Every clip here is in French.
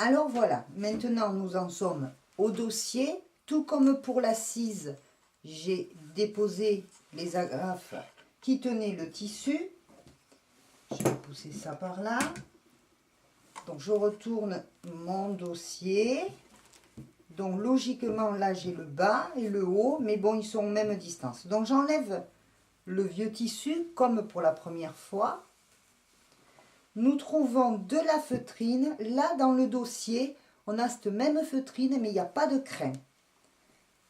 Alors voilà, maintenant nous en sommes au dossier. Tout comme pour l'assise, j'ai déposé les agrafes qui tenaient le tissu. Je vais pousser ça par là. Donc je retourne mon dossier. Donc logiquement là j'ai le bas et le haut, mais bon ils sont aux mêmes distances. Donc j'enlève le vieux tissu comme pour la première fois. Nous trouvons de la feutrine. Là dans le dossier, on a cette même feutrine mais il n'y a pas de crin.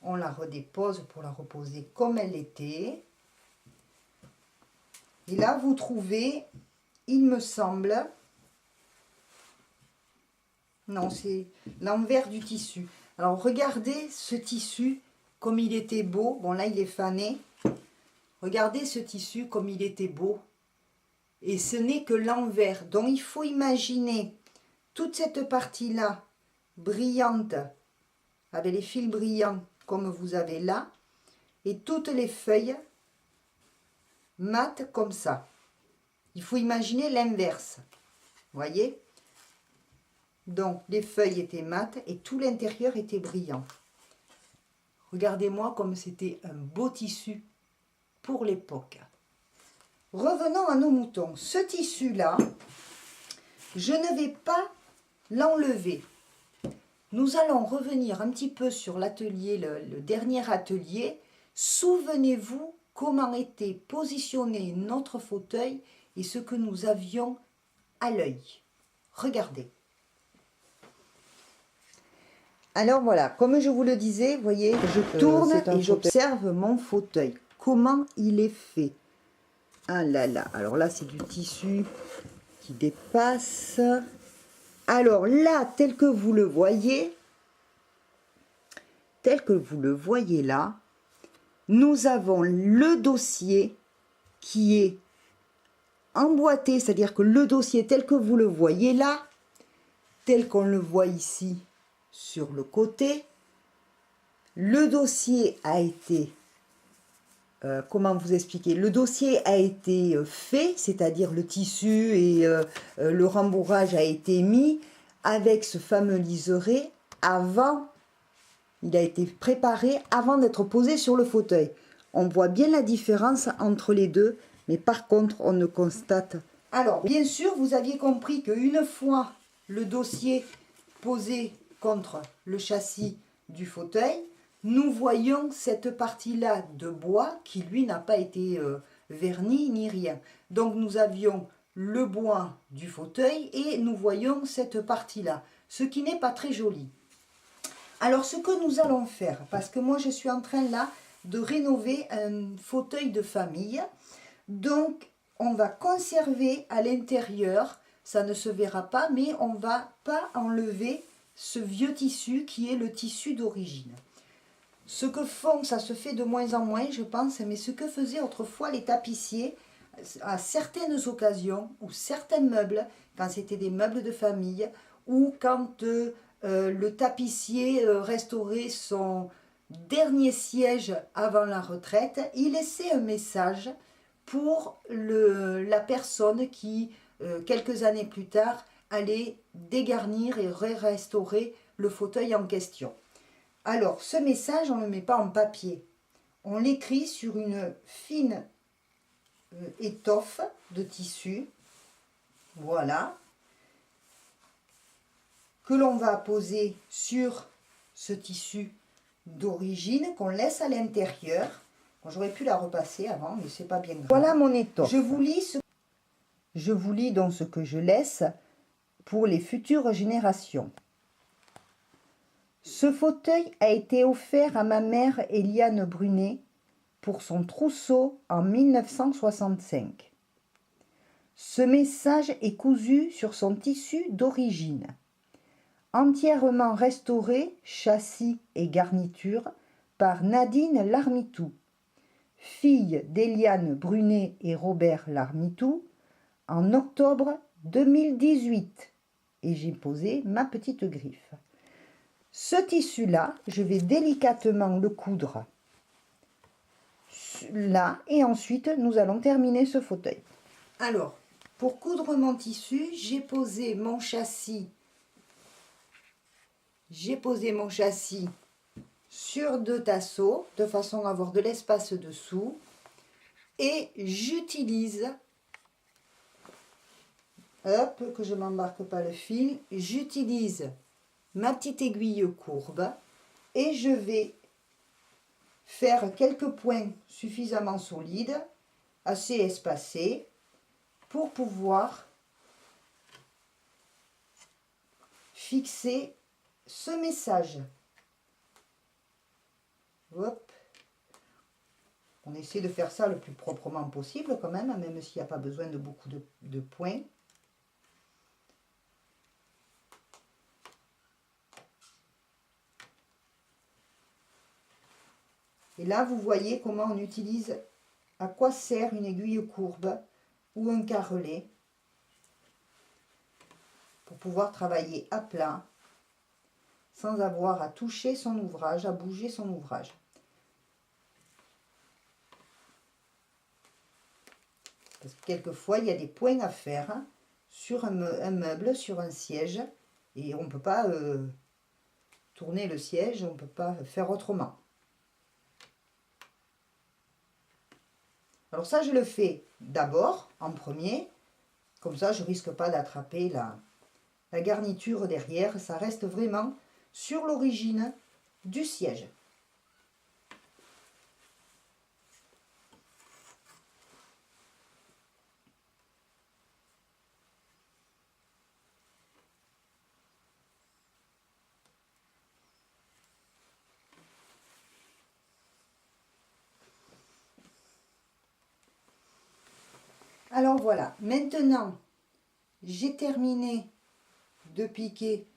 On la redépose pour la reposer comme elle était. Et là vous trouvez, il me semble, non c'est l'envers du tissu. Alors regardez ce tissu comme il était beau. Bon là il est fané. Regardez ce tissu comme il était beau. Et ce n'est que l'envers. Donc il faut imaginer toute cette partie-là brillante, avec les fils brillants comme vous avez là, et toutes les feuilles mates comme ça. Il faut imaginer l'inverse. Voyez? Donc les feuilles étaient mates et tout l'intérieur était brillant. Regardez-moi comme c'était un beau tissu pour l'époque. Revenons à nos moutons. Ce tissu-là, je ne vais pas l'enlever. Nous allons revenir un petit peu sur l'atelier, le dernier atelier. Souvenez-vous comment était positionné notre fauteuil et ce que nous avions à l'œil. Regardez. Alors voilà, comme je vous le disais, vous voyez, je tourne et j'observe mon fauteuil. Comment il est fait. Ah là là, alors là c'est du tissu qui dépasse. Alors là, tel que vous le voyez là, nous avons le dossier qui est emboîté, c'est-à-dire que le dossier tel que vous le voyez là, tel qu'on le voit ici sur le côté, le dossier a été comment vous expliquer? Le dossier a été fait, c'est-à-dire le tissu et le rembourrage a été mis avec ce fameux liseré avant, il a été préparé avant d'être posé sur le fauteuil. On voit bien la différence entre les deux, mais par contre, on ne constate. Alors, bien sûr, vous aviez compris qu'une fois le dossier posé contre le châssis du fauteuil, nous voyons cette partie-là de bois qui, lui, n'a pas été verni ni rien. Donc, nous avions le bois du fauteuil et nous voyons cette partie-là, ce qui n'est pas très joli. Alors, ce que nous allons faire, parce que moi, je suis en train là de rénover un fauteuil de famille. Donc, on va conserver à l'intérieur, ça ne se verra pas, mais on ne va pas enlever ce vieux tissu qui est le tissu d'origine. Ce que font, ça se fait de moins en moins, je pense, mais ce que faisaient autrefois les tapissiers, à certaines occasions, ou certains meubles, quand c'était des meubles de famille, ou quand le tapissier restaurait son dernier siège avant la retraite, il laissait un message pour la personne qui, quelques années plus tard, allait dégarnir et restaurer le fauteuil en question. Alors, ce message, on ne le met pas en papier. On l'écrit sur une fine étoffe de tissu, voilà, que l'on va poser sur ce tissu d'origine, qu'on laisse à l'intérieur. Bon, j'aurais pu la repasser avant, mais c'est pas bien grave. Voilà mon étoffe. Je vous lis donc ce que je laisse pour les futures générations. Ce fauteuil a été offert à ma mère Éliane Brunet pour son trousseau en 1965. Ce message est cousu sur son tissu d'origine. Entièrement restauré, châssis et garniture, par Nadine Larmitou, fille d'Éliane Brunet et Robert Larmitou, en octobre 2018. Et j'ai posé ma petite griffe. Ce tissu-là, je vais délicatement le coudre là et ensuite nous allons terminer ce fauteuil. Alors, pour coudre mon tissu, j'ai posé mon châssis J'ai posé mon châssis sur 2 tasseaux de façon à avoir de l'espace dessous et j'utilise, hop, que je ne m'embarque pas le fil, j'utilise ma petite aiguille courbe et je vais faire quelques points suffisamment solides, assez espacés, pour pouvoir fixer ce message. Hop. On essaie de faire ça le plus proprement possible quand même s'il n'y a pas besoin de beaucoup de points. Et là, vous voyez comment on utilise, à quoi sert une aiguille courbe ou un carrelet pour pouvoir travailler à plat sans avoir à toucher son ouvrage, à bouger son ouvrage. Parce que quelquefois, il y a des points à faire sur un meuble, sur un siège, et on ne peut pas tourner le siège, on ne peut pas faire autrement. Alors ça, je le fais d'abord, en premier, comme ça je ne risque pas d'attraper la garniture derrière, ça reste vraiment sur l'origine du siège. Alors voilà, maintenant j'ai terminé de piquer,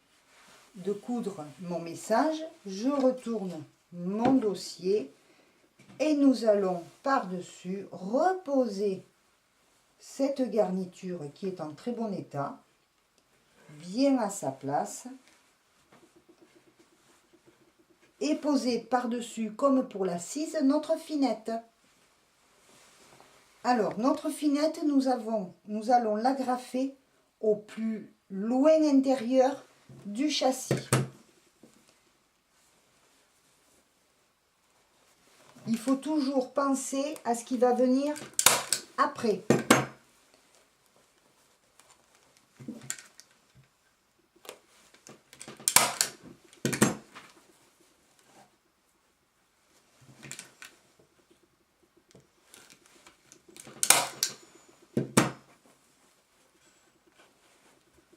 de coudre mon message, je retourne mon dossier et nous allons par-dessus reposer cette garniture qui est en très bon état, bien à sa place, et poser par-dessus, comme pour la cise, notre finette. Alors, notre finette, nous allons l'agrafer au plus loin intérieur du châssis. Il faut toujours penser à ce qui va venir après.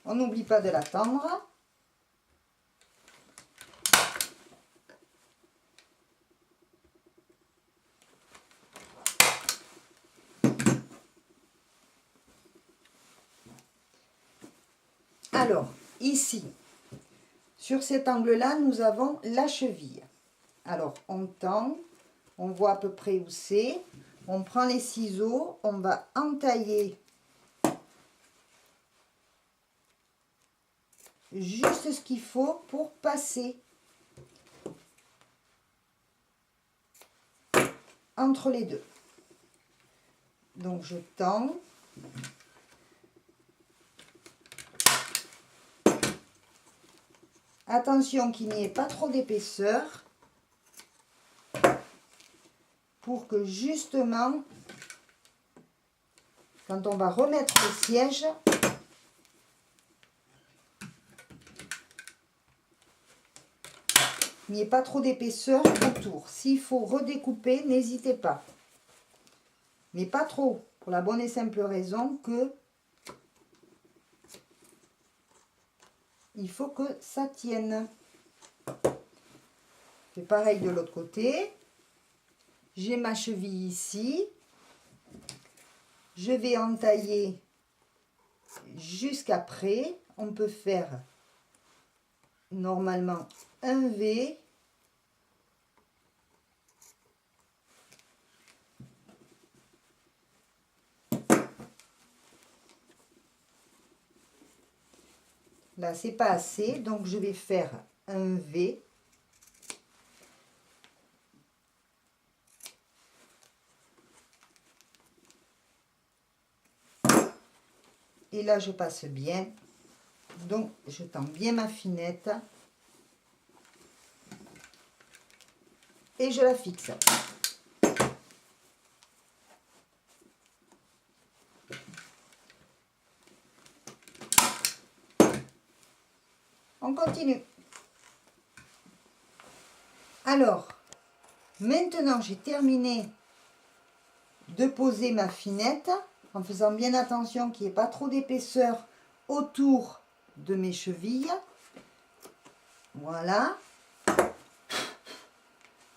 On n'oublie pas de l'attendre. Alors, ici, sur cet angle-là, nous avons la cheville. Alors, on tend, on voit à peu près où c'est. On prend les ciseaux, on va entailler juste ce qu'il faut pour passer entre les deux. Donc, je tends. Attention qu'il n'y ait pas trop d'épaisseur pour que justement, quand on va remettre le siège, il n'y ait pas trop d'épaisseur autour. S'il faut redécouper, n'hésitez pas. Mais pas trop, pour la bonne et simple raison que il faut que ça tienne. C'est pareil de l'autre côté. J'ai ma cheville ici. Je vais entailler jusqu'après. On peut faire normalement un V. Là, c'est pas assez, donc je vais faire un V. Et là, je passe bien. Donc, je tends bien ma finette. et je la fixe. On continue. Alors, maintenant j'ai terminé de poser ma finette en faisant bien attention qu'il n'y ait pas trop d'épaisseur autour de mes chevilles. Voilà.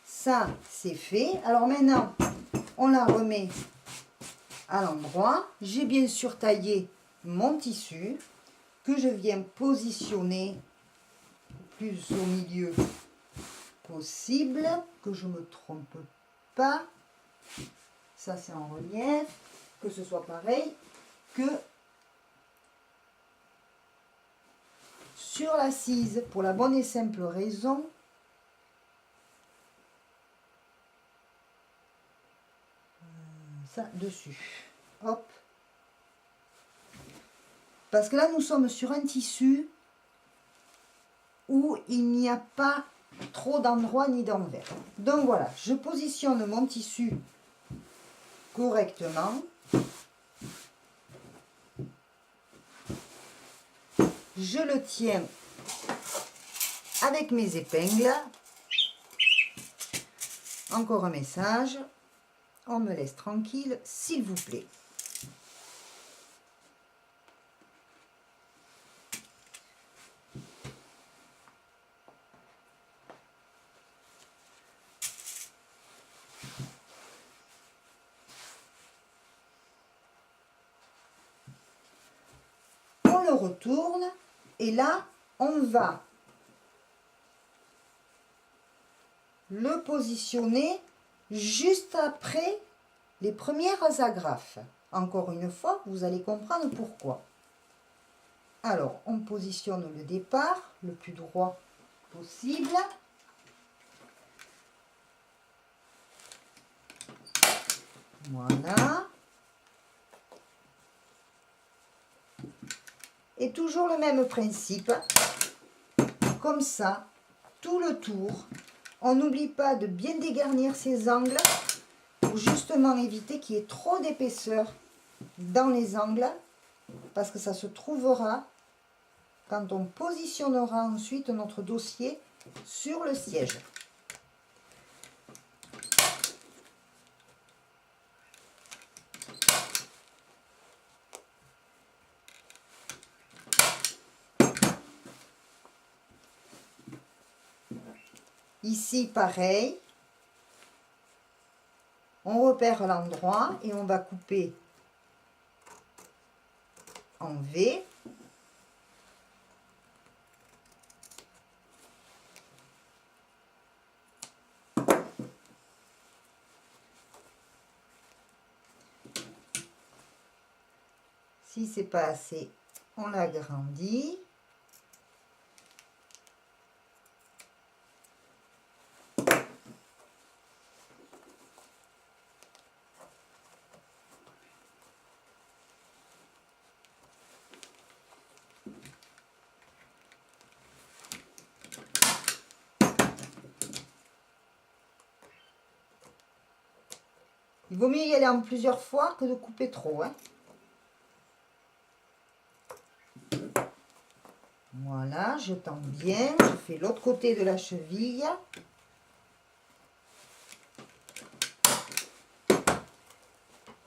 Ça, c'est fait. Alors maintenant, on la remet à l'endroit. J'ai bien sûr taillé mon tissu que je viens positionner plus au milieu possible, que je ne me trompe pas. Ça, c'est en relief, que ce soit pareil que sur l'assise, pour la bonne et simple raison ça dessus, hop, parce que là nous sommes sur un tissu où il n'y a pas trop d'endroits ni d'envers. Donc voilà, je positionne mon tissu correctement. Je le tiens avec mes épingles. Encore un message, on me laisse tranquille, s'il vous plaît. On le retourne et là, on va le positionner juste après les premières agrafes. Encore une fois, vous allez comprendre pourquoi. Alors, on positionne le départ le plus droit possible. Voilà. Et toujours le même principe. Comme ça, tout le tour. On n'oublie pas de bien dégarnir ces angles pour justement éviter qu'il y ait trop d'épaisseur dans les angles, parce que ça se trouvera quand on positionnera ensuite notre dossier sur le siège. Ici, pareil, on repère l'endroit et on va couper en V. Si c'est pas assez, on l'agrandit. Il vaut mieux y aller en plusieurs fois que de couper trop, hein. Voilà, je tends bien, je fais l'autre côté de la cheville.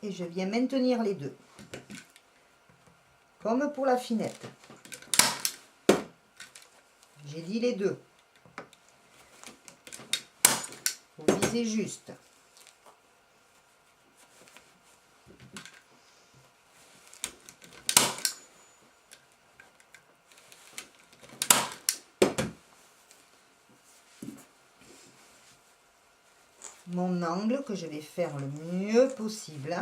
Et je viens maintenir les deux. Comme pour la finette. J'ai dit les deux. Vous visez juste. Mon angle que je vais faire le mieux possible.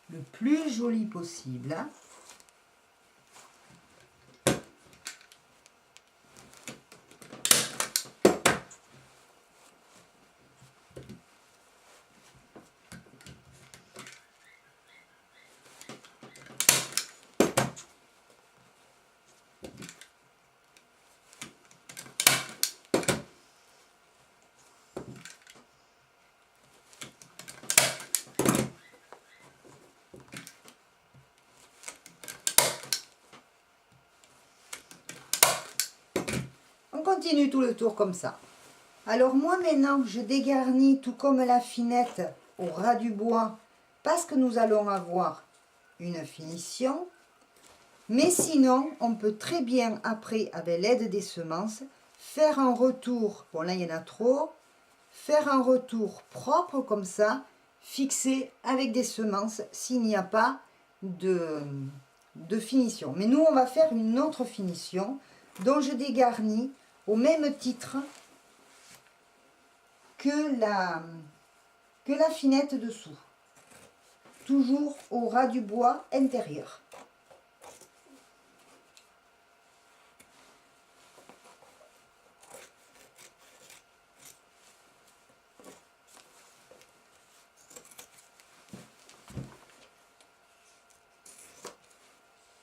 Le plus joli possible. continue tout le tour comme ça. Alors moi maintenant, je dégarnis tout comme la finette au ras du bois parce que nous allons avoir une finition. Mais sinon, on peut très bien après, avec l'aide des semences, faire un retour. Bon là, il y en a trop. Faire un retour propre comme ça, fixé avec des semences s'il n'y a pas de finition. Mais nous, on va faire une autre finition dont je dégarnis au même titre que la finette dessous. Toujours au ras du bois intérieur.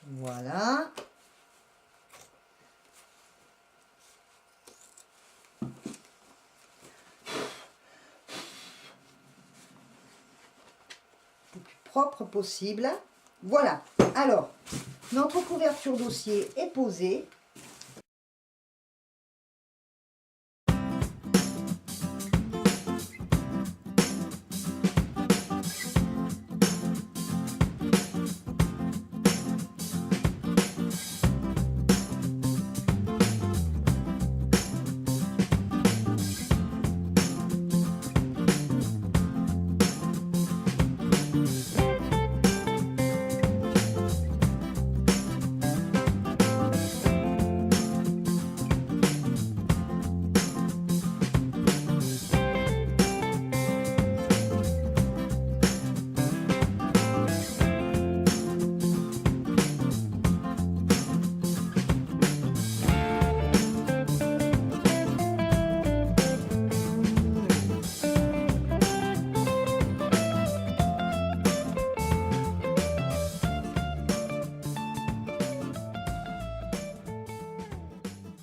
Voilà. Le plus propre possible. Voilà. Alors, notre couverture dossier est posée.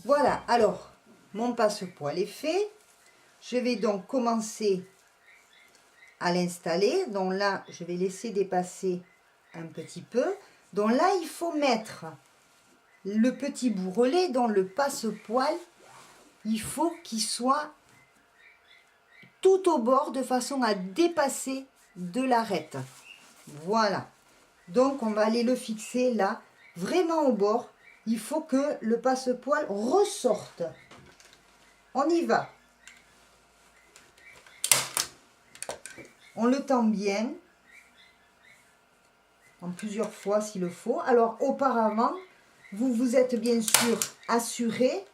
Voilà, alors, mon passe-poil est fait. Je vais donc commencer à l'installer. Donc là, je vais laisser dépasser un petit peu. Donc là, il faut mettre le petit bourrelet dans le passe-poil. Il faut qu'il soit tout au bord de façon à dépasser de l'arête. Voilà. Donc, on va aller le fixer là, vraiment au bord. Il faut que le passe-poil ressorte. On y va. On le tend bien. En plusieurs fois s'il le faut. Alors, auparavant, vous vous êtes bien sûr assuré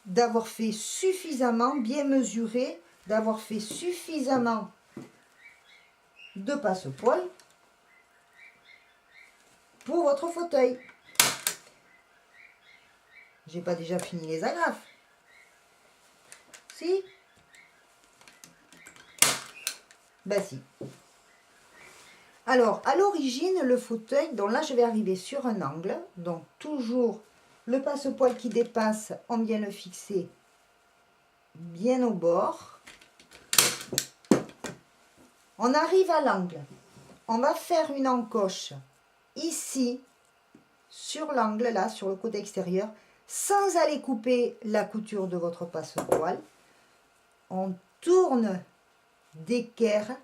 d'avoir fait suffisamment, bien mesuré, d'avoir fait suffisamment de passe-poil pour votre fauteuil. J'ai pas déjà fini les agrafes? Si? Ben si. Alors, à l'origine, le fauteuil, donc là, je vais arriver sur un angle. Donc, toujours le passe-poil qui dépasse, on vient le fixer bien au bord. On arrive à l'angle. On va faire une encoche ici, sur l'angle, là, sur le côté extérieur, sans aller couper la couture de votre passe-poil. On tourne d'équerre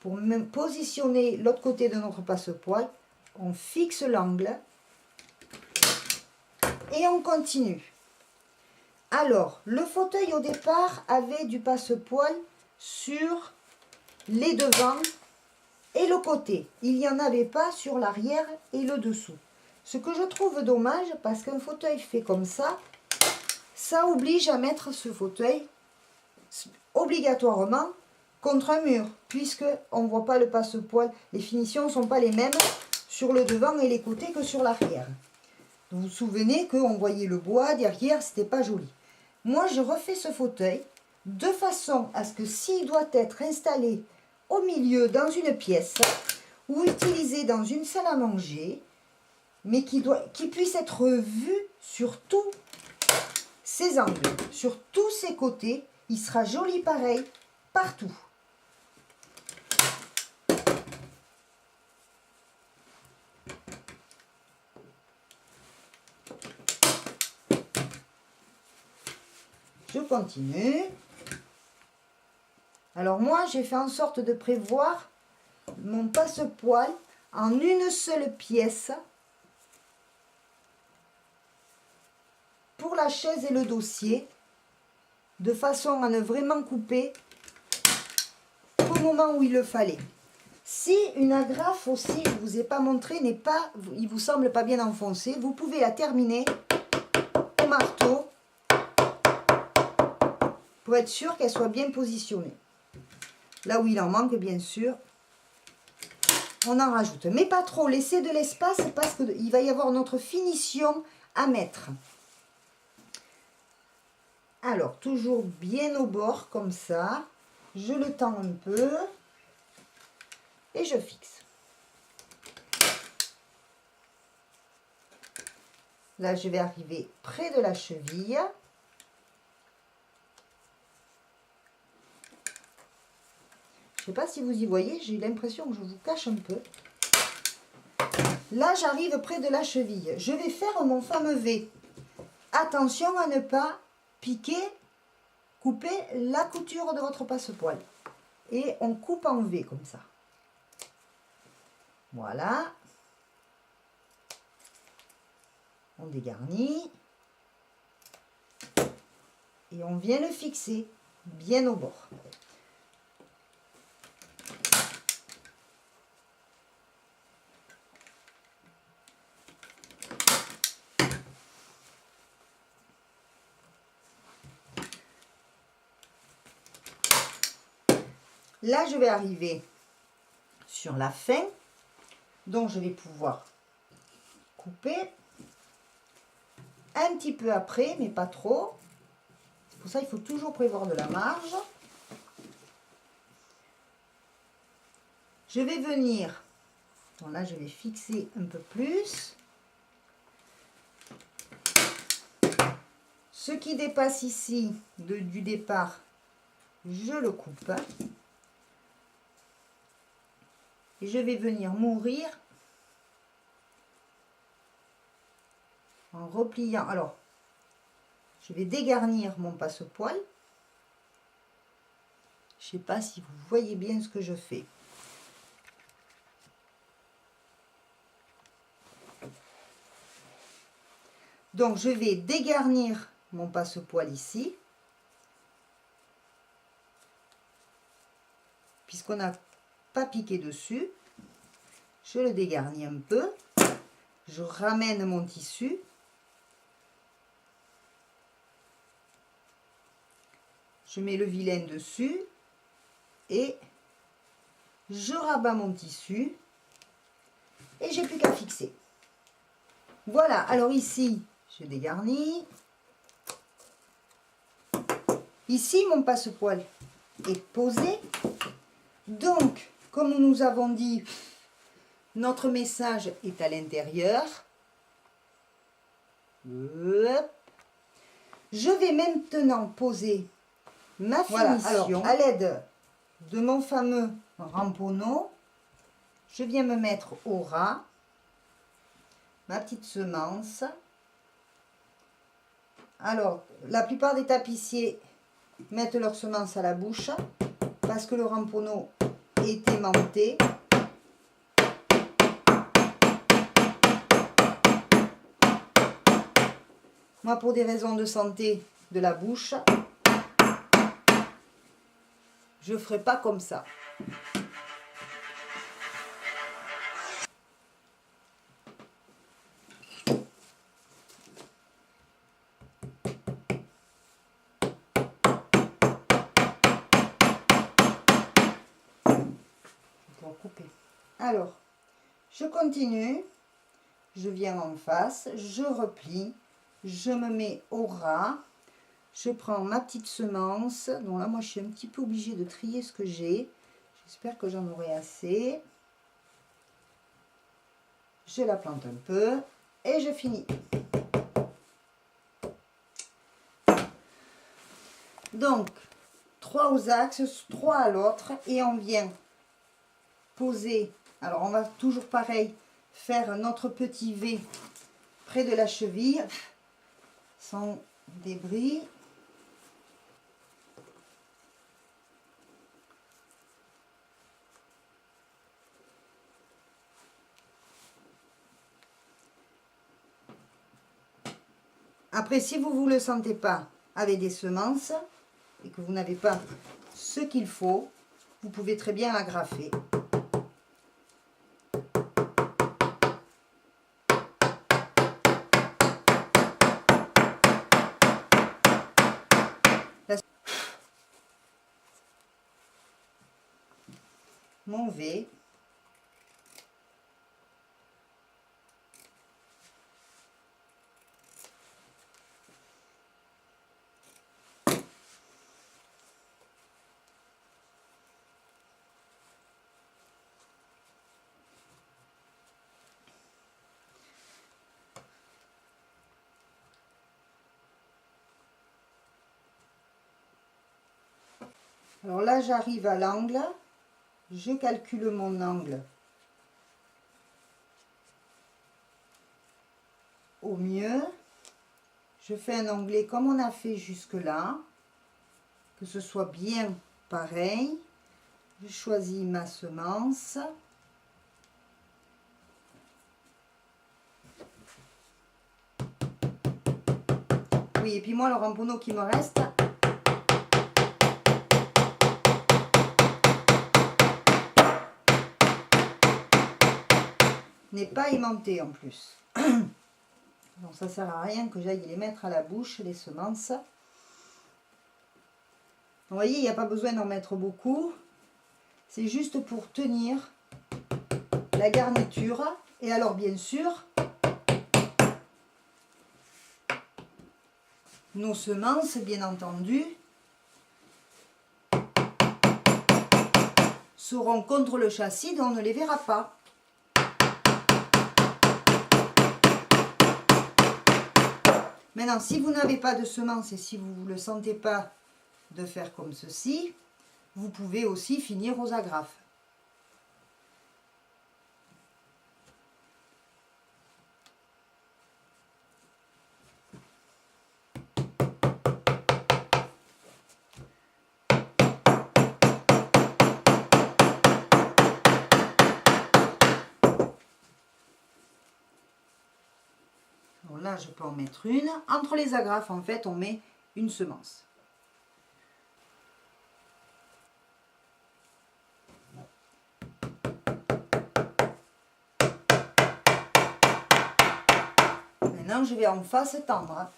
pour même positionner l'autre côté de notre passe-poil. On fixe l'angle et on continue. Alors, le fauteuil au départ avait du passe-poil sur les devants et le côté. Il n'y en avait pas sur l'arrière et le dessous. Ce que je trouve dommage, parce qu'un fauteuil fait comme ça oblige à mettre ce fauteuil obligatoirement contre un mur, puisque on ne voit pas le passe-poil. Les finitions ne sont pas les mêmes sur le devant et les côtés que sur l'arrière. Vous vous souvenez qu'on voyait le bois derrière, c'était pas joli. Moi, je refais ce fauteuil de façon à ce que s'il doit être installé au milieu dans une pièce ou utilisé dans une salle à manger, mais qui puisse être vu sur tous ses angles, sur tous ses côtés, il sera joli pareil partout. continue. Alors moi, j'ai fait en sorte de prévoir mon passe-poil en une seule pièce pour la chaise et le dossier, de façon à ne vraiment couper qu'au moment où il le fallait. Si une agrafe aussi, je ne vous ai pas montré, il vous semble pas bien enfoncée, vous pouvez la terminer au marteau pour être sûr qu'elle soit bien positionnée. Là où il en manque, bien sûr, on en rajoute. Mais pas trop, laissez de l'espace parce qu'il va y avoir notre finition à mettre. Alors, toujours bien au bord, comme ça. Je le tends un peu et je fixe. Là, je vais arriver près de la cheville. Je ne sais pas si vous y voyez, j'ai l'impression que je vous cache un peu. Là, j'arrive près de la cheville. Je vais faire mon fameux V. Attention à ne pas piquer, couper la couture de votre passe-poil. Et on coupe en V comme ça. Voilà. On dégarnit. Et on vient le fixer bien au bord. Là, je vais arriver sur la fin, donc je vais pouvoir couper un petit peu après, mais pas trop. C'est pour ça qu'il faut toujours prévoir de la marge. Je vais venir, donc là je vais fixer un peu plus. Ce qui dépasse ici du départ, je le coupe. Et je vais venir m'ouvrir en repliant. Alors, je vais dégarnir mon passe-poil. Je ne sais pas si vous voyez bien ce que je fais. Donc, je vais dégarnir mon passe-poil ici. Puisqu'on n'a pas piqué dessus, je le dégarnis un peu. Je ramène mon tissu. Je mets le vilain dessus. Et je rabats mon tissu. Et j'ai plus qu'à fixer. Voilà, alors ici, je dégarnis. Ici, mon passe-poil est posé. Donc, comme nous avons dit, notre message est à l'intérieur. Je vais maintenant poser ma finition. Voilà, alors, à l'aide de mon fameux ramponneau, je viens me mettre au ras ma petite semence. Alors, la plupart des tapissiers mettent leur semence à la bouche parce que le ramponneau est aimanté. Moi, pour des raisons de santé de la bouche, je ne ferai pas comme ça. Couper. Alors, je continue, je viens en face, je replie, je me mets au ras, je prends ma petite semence, donc là moi je suis un petit peu obligée de trier ce que j'ai, j'espère que j'en aurai assez, je la plante un peu et je finis. Donc 3 aux axes, 3 à l'autre et on vient poser. Alors on va toujours pareil faire notre petit V près de la cheville sans débris. Après, si vous ne le sentez pas avec des semences et que vous n'avez pas ce qu'il faut, vous pouvez très bien agrafer. Mon V. Alors là, j'arrive à l'angle. Je calcule mon angle au mieux. Je fais un onglet comme on a fait jusque-là, que ce soit bien pareil. Je choisis ma semence. Oui, et puis moi, le ramponneau qui me reste, n'est pas aimanté en plus. Donc ça sert à rien que j'aille les mettre à la bouche, les semences. Vous voyez, il n'y a pas besoin d'en mettre beaucoup. C'est juste pour tenir la garniture. Et alors bien sûr, nos semences, bien entendu, seront contre le châssis, donc on ne les verra pas. Maintenant, si vous n'avez pas de semences et si vous ne le sentez pas de faire comme ceci, vous pouvez aussi finir aux agrafes. Alors là, je peux en mettre une. Entre les agrafes, en fait, on met une semence. Maintenant, je vais en face tendre.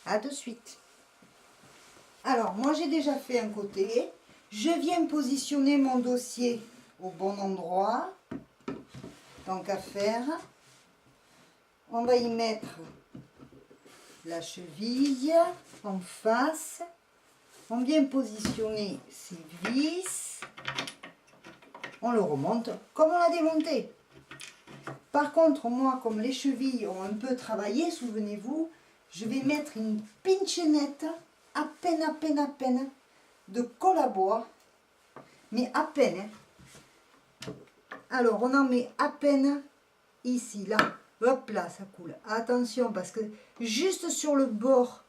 À de suite. Alors, moi, j'ai déjà fait un côté. Je viens positionner mon dossier au bon endroit. Tant qu'à faire. On va y mettre la cheville en face. On vient positionner ces vis. On le remonte comme on l'a démonté. Par contre, moi, comme les chevilles ont un peu travaillé, souvenez-vous, je vais mettre une pinchenette, à peine, de colle à bois. Mais à peine. Alors, on en met à peine ici, là. Hop là, ça coule. Attention, parce que juste sur le bord,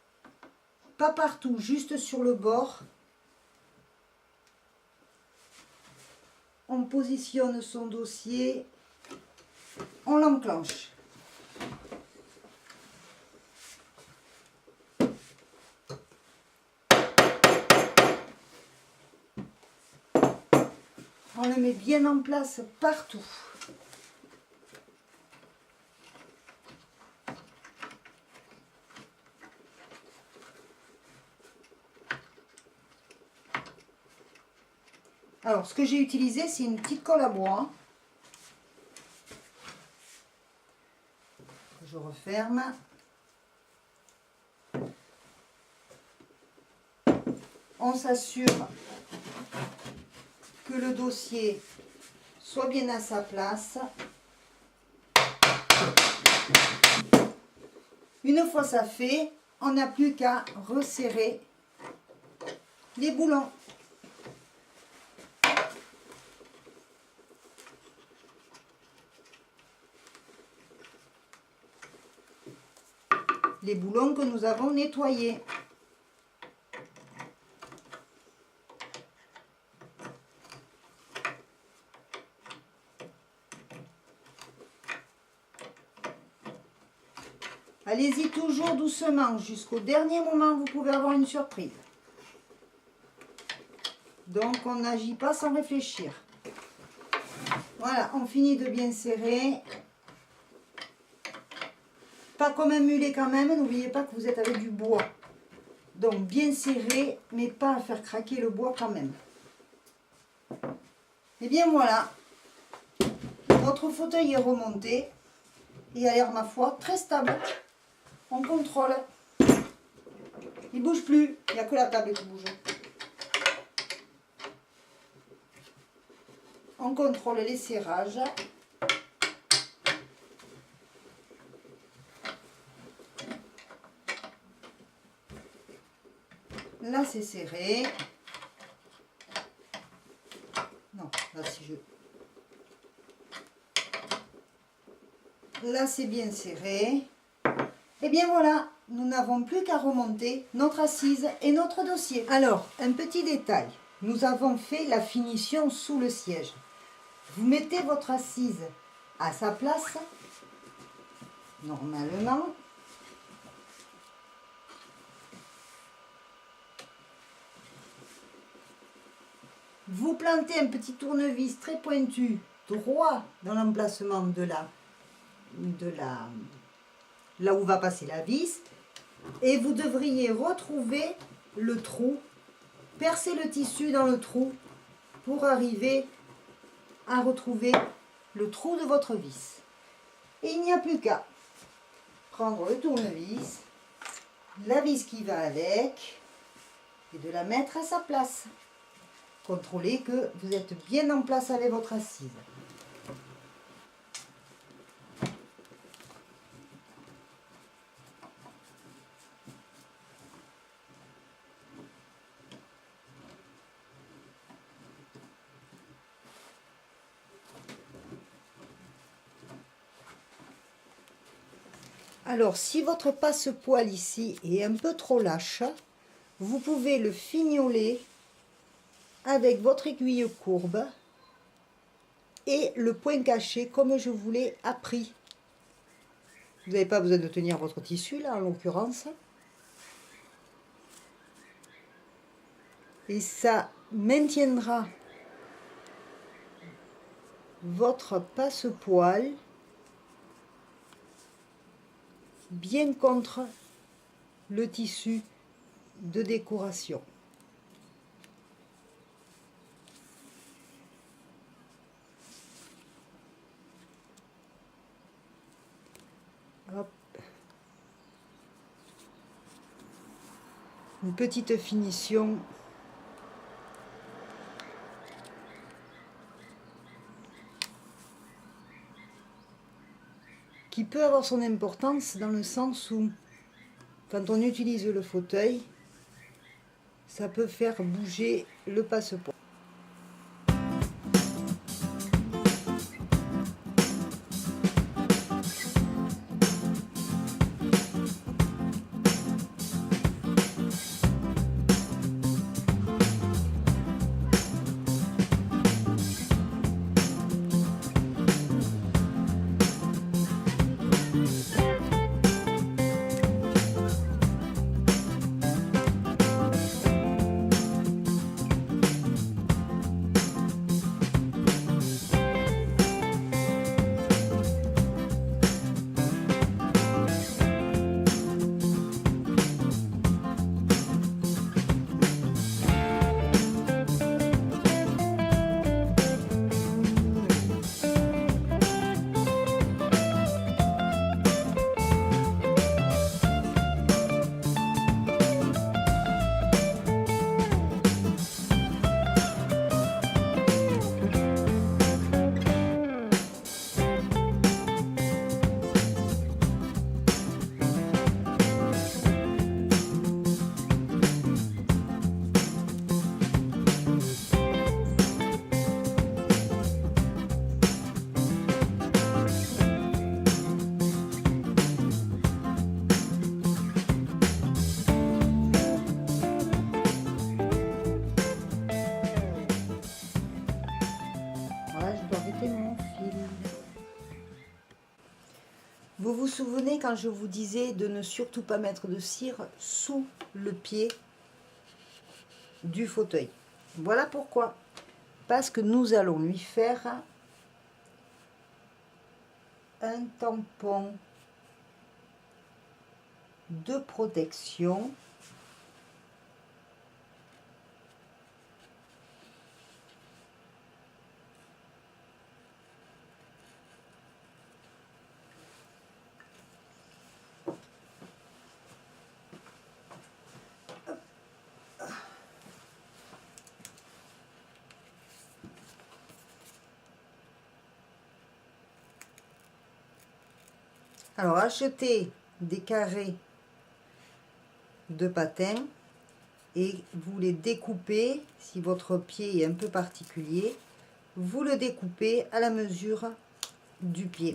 pas partout, juste sur le bord, on positionne son dossier, on l'enclenche. On le met bien en place partout. Alors, ce que j'ai utilisé, c'est une petite colle à bois. Je referme. On s'assure que le dossier soit bien à sa place. Une fois ça fait, on n'a plus qu'à resserrer les boulons. Les boulons que nous avons nettoyés. Allez-y toujours doucement, jusqu'au dernier moment, vous pouvez avoir une surprise. Donc, on n'agit pas sans réfléchir. Voilà, on finit de bien serrer. Pas comme un mulet quand même, n'oubliez pas que vous êtes avec du bois. Donc, bien serré, mais pas à faire craquer le bois quand même. Et bien voilà, votre fauteuil est remonté et a l'air, ma foi, très stable. On contrôle. Il ne bouge plus, il n'y a que la table qui bouge. On contrôle les serrages. Là, c'est serré. Non, là, si je... Là, c'est bien serré. Et bien voilà, nous n'avons plus qu'à remonter notre assise et notre dossier. Alors, un petit détail. Nous avons fait la finition sous le siège. Vous mettez votre assise à sa place, normalement. Vous plantez un petit tournevis très pointu, droit dans l'emplacement là où va passer la vis. Et vous devriez retrouver le trou, percer le tissu dans le trou pour arriver à retrouver le trou de votre vis. Et il n'y a plus qu'à prendre le tournevis, la vis qui va avec, et de la mettre à sa place. Contrôlez que vous êtes bien en place avec votre assise. Alors, si votre passe-poil ici est un peu trop lâche, vous pouvez le fignoler avec votre aiguille courbe et le point caché comme je vous l'ai appris. Vous n'avez pas besoin de tenir votre tissu là en l'occurrence. Et ça maintiendra votre passe-poil bien contre le tissu de décoration. Hop. Une petite finition. Qui peut avoir son importance dans le sens où, quand on utilise le fauteuil, ça peut faire bouger le passe-poil. Vous vous souvenez quand je vous disais de ne surtout pas mettre de cire sous le pied du fauteuil. Voilà pourquoi. Parce que nous allons lui faire un tampon de protection Alors, achetez des carrés de patins et vous les découpez, si votre pied est un peu particulier, vous le découpez à la mesure du pied.